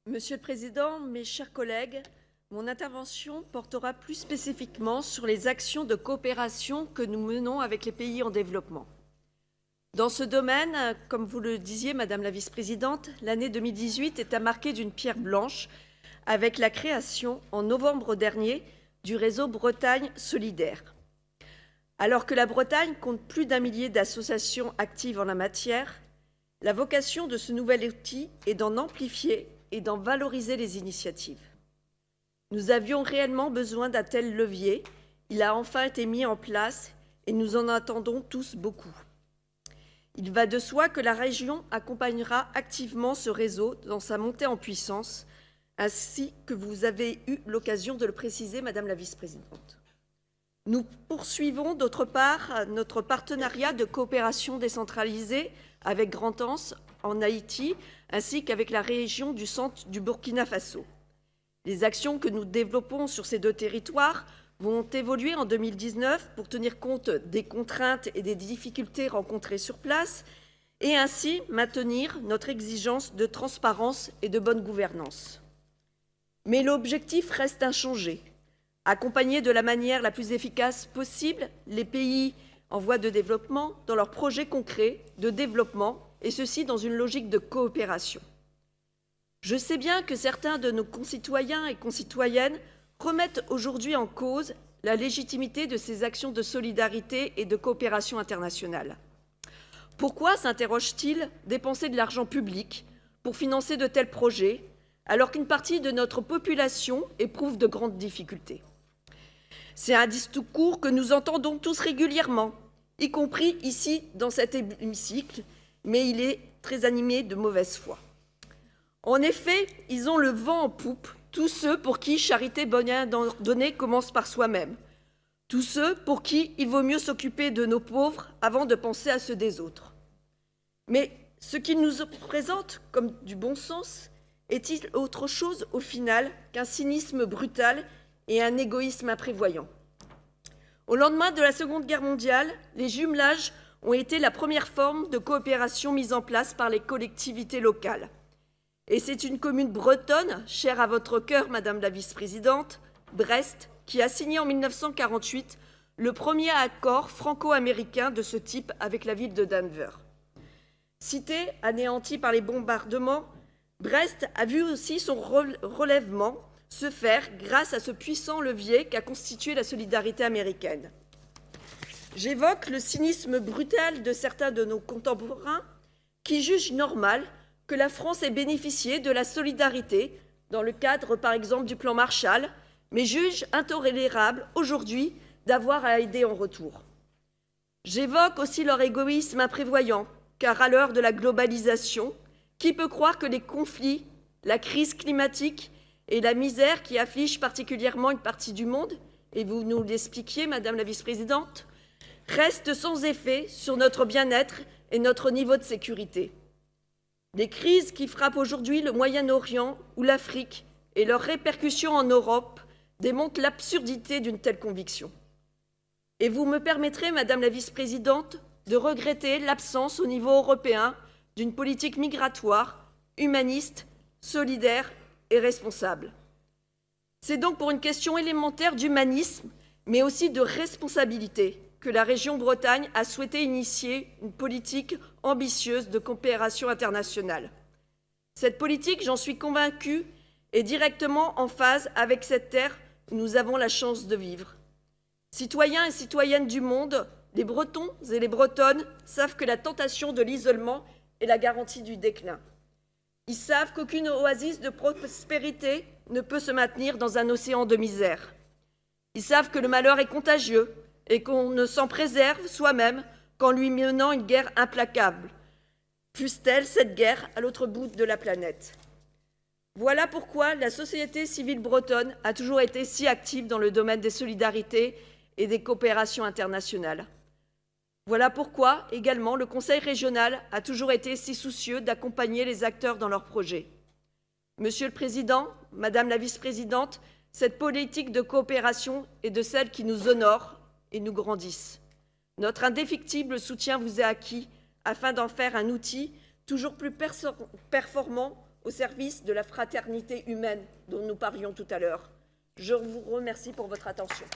Monsieur le Président, mes chers collègues, mon intervention portera plus spécifiquement sur les actions de coopération que nous menons avec les pays en développement. Dans ce domaine, comme vous le disiez, Madame la Vice-présidente, l'année 2018 est à marquer d'une pierre blanche avec la création, en novembre dernier, du réseau Bretagne solidaire. Alors que la Bretagne compte plus d'1 millier d'associations actives en la matière, la vocation de ce nouvel outil est d'en amplifier et d'en valoriser les initiatives. Nous avions réellement besoin d'un tel levier. Il a enfin été mis en place et nous en attendons tous beaucoup. Il va de soi que la région accompagnera activement ce réseau dans sa montée en puissance, ainsi que vous avez eu l'occasion de le préciser, Madame la Vice-présidente. Nous poursuivons d'autre part notre partenariat de coopération décentralisée avec Grand-Anse en Haïti, ainsi qu'avec la région du centre du Burkina Faso. Les actions que nous développons sur ces deux territoires vont évoluer en 2019 pour tenir compte des contraintes et des difficultés rencontrées sur place et ainsi maintenir notre exigence de transparence et de bonne gouvernance. Mais l'objectif reste inchangé. Accompagner de la manière la plus efficace possible les pays en voie de développement dans leurs projets concrets de développement, et ceci dans une logique de coopération. Je sais bien que certains de nos concitoyens et concitoyennes remettent aujourd'hui en cause la légitimité de ces actions de solidarité et de coopération internationale. Pourquoi, s'interroge-t-il, dépenser de l'argent public pour financer de tels projets, alors qu'une partie de notre population éprouve de grandes difficultés? C'est un discours que nous entendons tous régulièrement, y compris ici dans cet hémicycle, mais il est très animé de mauvaise foi. En effet, ils ont le vent en poupe, tous ceux pour qui charité bonne donnée commence par soi-même, tous ceux pour qui il vaut mieux s'occuper de nos pauvres avant de penser à ceux des autres. Mais ce qu'ils nous présentent comme du bon sens est-il autre chose au final qu'un cynisme brutal et un égoïsme imprévoyant? Au lendemain de la Seconde Guerre mondiale, les jumelages ont été la première forme de coopération mise en place par les collectivités locales. Et c'est une commune bretonne, chère à votre cœur, Madame la Vice-présidente, Brest, qui a signé en 1948 le premier accord franco-américain de ce type avec la ville de Denver. Cité anéantie par les bombardements, Brest a vu aussi son relèvement se faire grâce à ce puissant levier qu'a constitué la solidarité américaine. J'évoque le cynisme brutal de certains de nos contemporains qui jugent normal que la France ait bénéficié de la solidarité dans le cadre, par exemple, du plan Marshall, mais jugent intolérable aujourd'hui d'avoir à aider en retour. J'évoque aussi leur égoïsme imprévoyant, car à l'heure de la globalisation, qui peut croire que les conflits, la crise climatique et la misère qui affligent particulièrement une partie du monde, et vous nous l'expliquiez, Madame la Vice-présidente, restent sans effet sur notre bien-être et notre niveau de sécurité. Les crises qui frappent aujourd'hui le Moyen-Orient ou l'Afrique et leurs répercussions en Europe démontrent l'absurdité d'une telle conviction. Et vous me permettrez, Madame la Vice-présidente, de regretter l'absence au niveau européen d'une politique migratoire, humaniste, solidaire et responsable. C'est donc pour une question élémentaire d'humanisme, mais aussi de responsabilité, que la région Bretagne a souhaité initier une politique ambitieuse de coopération internationale. Cette politique, j'en suis convaincue, est directement en phase avec cette terre où nous avons la chance de vivre. Citoyens et citoyennes du monde, les Bretons et les Bretonnes savent que la tentation de l'isolement est la garantie du déclin. Ils savent qu'aucune oasis de prospérité ne peut se maintenir dans un océan de misère. Ils savent que le malheur est contagieux et qu'on ne s'en préserve soi-même qu'en lui menant une guerre implacable, fût-elle cette guerre à l'autre bout de la planète. Voilà pourquoi la société civile bretonne a toujours été si active dans le domaine des solidarités et des coopérations internationales. Voilà pourquoi, également, le Conseil régional a toujours été si soucieux d'accompagner les acteurs dans leurs projets. Monsieur le Président, Madame la Vice-présidente, cette politique de coopération est de celles qui nous honorent et nous grandissent. Notre indéfectible soutien vous est acquis afin d'en faire un outil toujours plus performant au service de la fraternité humaine dont nous parlions tout à l'heure. Je vous remercie pour votre attention.